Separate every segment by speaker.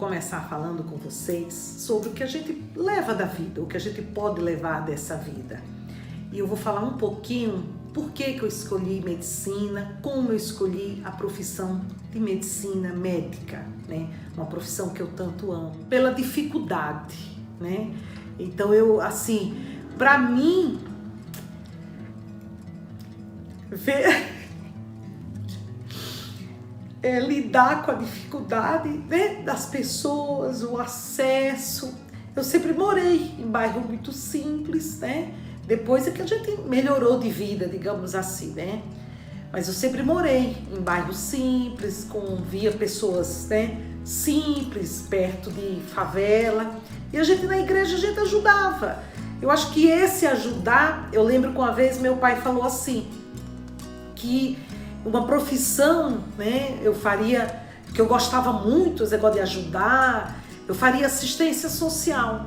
Speaker 1: começar falando com vocês sobre o que a gente leva da vida, o que a gente pode levar dessa vida. E eu vou falar um pouquinho por que eu escolhi medicina, como eu escolhi a profissão de medicina médica, né? Uma profissão que eu tanto amo, pela dificuldade, né? Então para mim, lidar com a dificuldade, né, das pessoas, o acesso. Eu sempre morei em bairro muito simples, né? Depois é que a gente melhorou de vida, digamos assim, né? Mas eu sempre morei em bairro simples, via pessoas, né, simples, perto de favela. E a gente na igreja, a gente ajudava. Eu acho que esse ajudar, eu lembro que uma vez meu pai falou assim, que uma profissão, né, eu faria, que eu gostava muito, esse negócio de ajudar, eu faria assistência social.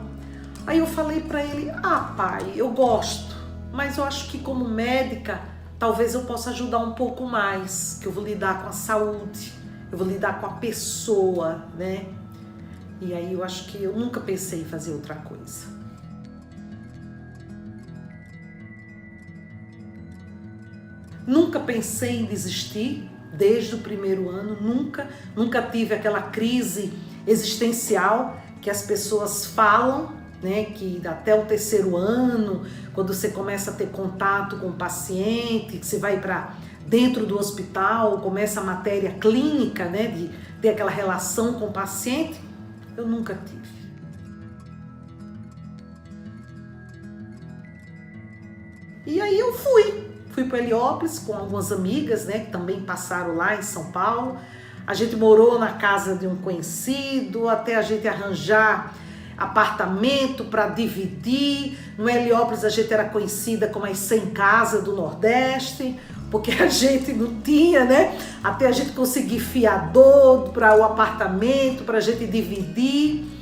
Speaker 1: Aí eu falei para ele, pai, eu gosto, mas eu acho que como médica, talvez eu possa ajudar um pouco mais, que eu vou lidar com a saúde, eu vou lidar com a pessoa, né? E aí eu acho que eu nunca pensei em fazer outra coisa. Nunca pensei em desistir desde o primeiro ano, nunca tive aquela crise existencial que as pessoas falam, né, que até o terceiro ano, quando você começa a ter contato com o paciente, que você vai para dentro do hospital, começa a matéria clínica, né, de ter aquela relação com o paciente, eu nunca tive. E aí eu fui para Heliópolis com algumas amigas, né, que também passaram lá em São Paulo. A gente morou na casa de um conhecido, até a gente arranjar apartamento para dividir. No Heliópolis a gente era conhecida como as 100 casas do Nordeste, porque a gente não tinha, né? Até a gente conseguir fiador para o apartamento, para a gente dividir.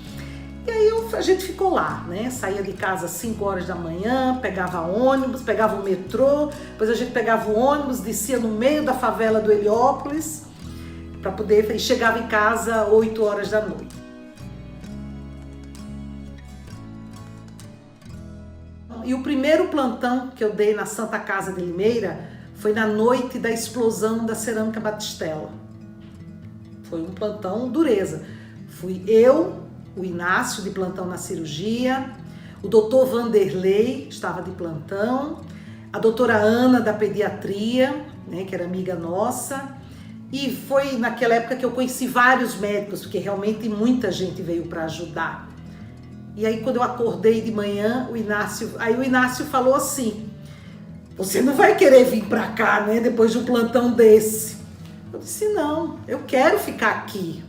Speaker 1: E aí a gente ficou lá, né? Saía de casa às 5 horas da manhã, pegava ônibus, pegava o metrô, depois a gente pegava o ônibus, descia no meio da favela do Heliópolis, e chegava em casa às 8 horas da noite. E o primeiro plantão que eu dei na Santa Casa de Limeira foi na noite da explosão da Cerâmica Batistella. Foi um plantão dureza. Fui eu, o Inácio de plantão na cirurgia, o doutor Vanderlei estava de plantão, a doutora Ana da pediatria, né, que era amiga nossa, e foi naquela época que eu conheci vários médicos, porque realmente muita gente veio para ajudar. E aí quando eu acordei de manhã, o Inácio falou assim, você não vai querer vir para cá, né, depois de um plantão desse? Eu disse, não, eu quero ficar aqui,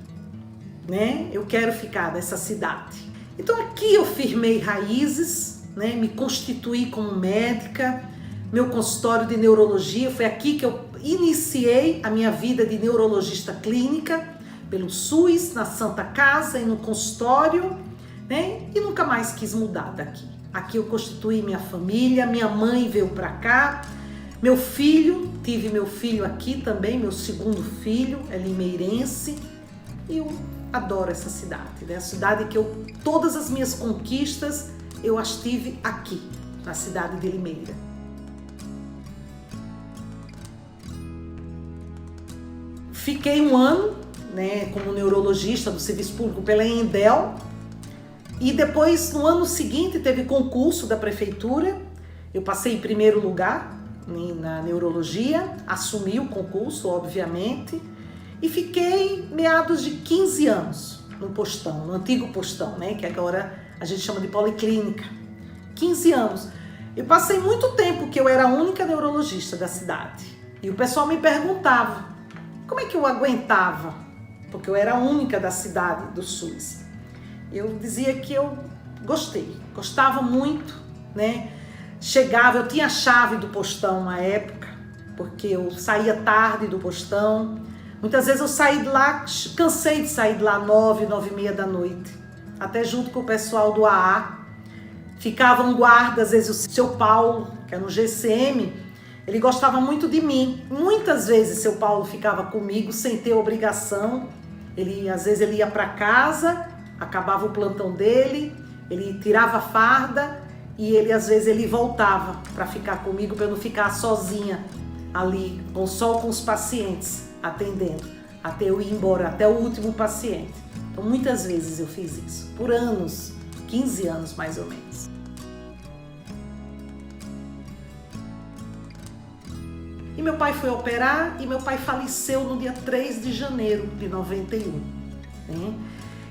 Speaker 1: né, eu quero ficar nessa cidade. Então aqui eu firmei raízes, né, me constituí como médica, meu consultório de neurologia, foi aqui que eu iniciei a minha vida de neurologista clínica, pelo SUS, na Santa Casa e no consultório, né? E nunca mais quis mudar daqui. Aqui eu constituí minha família, minha mãe veio para cá, tive meu filho aqui também, meu segundo filho, é limeirense, e eu adoro essa cidade, né? A cidade que todas as minhas conquistas eu as tive aqui, na cidade de Limeira. Fiquei um ano, né, como neurologista do Serviço Público pela Endel, e depois, no ano seguinte, teve concurso da prefeitura. Eu passei em primeiro lugar na neurologia, assumi o concurso, obviamente, e fiquei meados de 15 anos no postão, no antigo postão, né, que agora a gente chama de policlínica. 15 anos. Eu passei muito tempo que eu era a única neurologista da cidade. E o pessoal me perguntava, como é que eu aguentava? Porque eu era a única da cidade do SUS. Eu dizia que eu gostava muito, né? Eu tinha a chave do postão na época, porque eu saía tarde do postão. Muitas vezes eu saí de lá, cansei de sair de lá 9h da noite, até junto com o pessoal do AA. Ficavam guarda, às vezes o seu Paulo, que era no GCM, ele gostava muito de mim. Muitas vezes seu Paulo ficava comigo sem ter obrigação, Às vezes ele ia para casa, acabava o plantão dele, ele tirava a farda e às vezes ele voltava para ficar comigo, para eu não ficar sozinha ali, só com os pacientes atendendo, até eu ir embora, até o último paciente. Então muitas vezes eu fiz isso, por anos, 15 anos mais ou menos. E meu pai foi operar e meu pai faleceu no dia 3 de janeiro de 91. Né?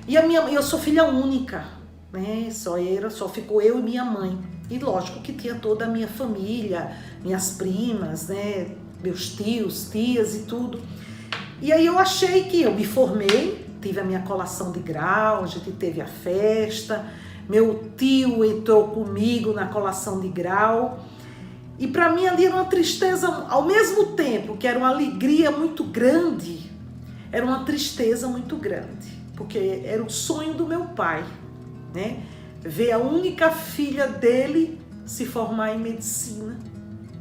Speaker 1: E eu sou filha única, né? Só ficou eu e minha mãe. E lógico que tinha toda a minha família, minhas primas, né? Meus tios, tias e tudo. E aí eu achei que eu me formei, tive a minha colação de grau, a gente teve a festa, meu tio entrou comigo na colação de grau. E para mim ali era uma tristeza, ao mesmo tempo que era uma alegria muito grande, era uma tristeza muito grande, porque era o sonho do meu pai, né? Ver a única filha dele se formar em medicina,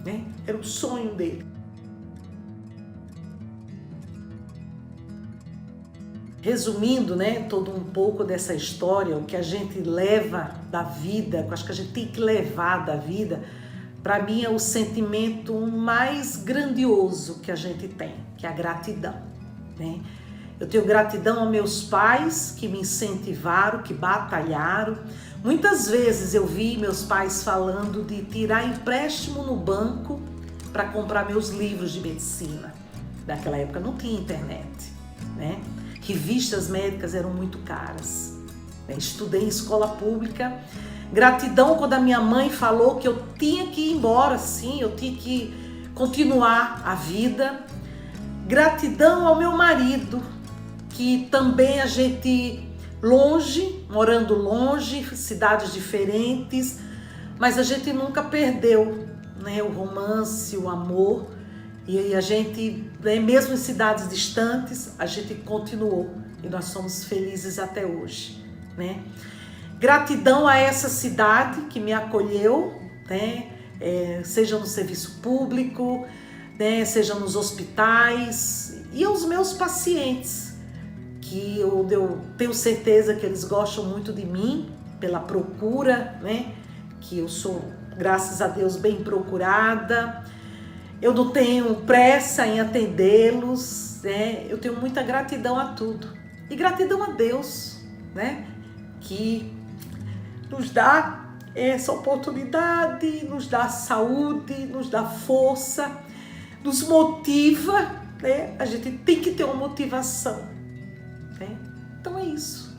Speaker 1: né? Era o sonho dele. Resumindo, né, todo um pouco dessa história, o que a gente leva da vida, eu acho que a gente tem que levar da vida, para mim é o sentimento mais grandioso que a gente tem, que é a gratidão, né? Eu tenho gratidão aos meus pais que me incentivaram, que batalharam. Muitas vezes eu vi meus pais falando de tirar empréstimo no banco para comprar meus livros de medicina. Naquela época não tinha internet, né? Revistas médicas eram muito caras. Estudei em escola pública. Gratidão quando a minha mãe falou que eu tinha que ir embora, sim, eu tinha que continuar a vida. Gratidão ao meu marido, que também a gente longe, morando longe, cidades diferentes, mas a gente nunca perdeu, né, o romance, o amor. E aí a gente, né, mesmo em cidades distantes, a gente continuou e nós somos felizes até hoje, né? Gratidão a essa cidade que me acolheu, né? Seja no serviço público, né? Seja nos hospitais, e aos meus pacientes, que eu tenho certeza que eles gostam muito de mim, pela procura, né? Que eu sou, graças a Deus, bem procurada. Eu não tenho pressa em atendê-los, né? Eu tenho muita gratidão a tudo. E gratidão a Deus, né? Que nos dá essa oportunidade, nos dá saúde, nos dá força, nos motiva, né? A gente tem que ter uma motivação, né? Então é isso.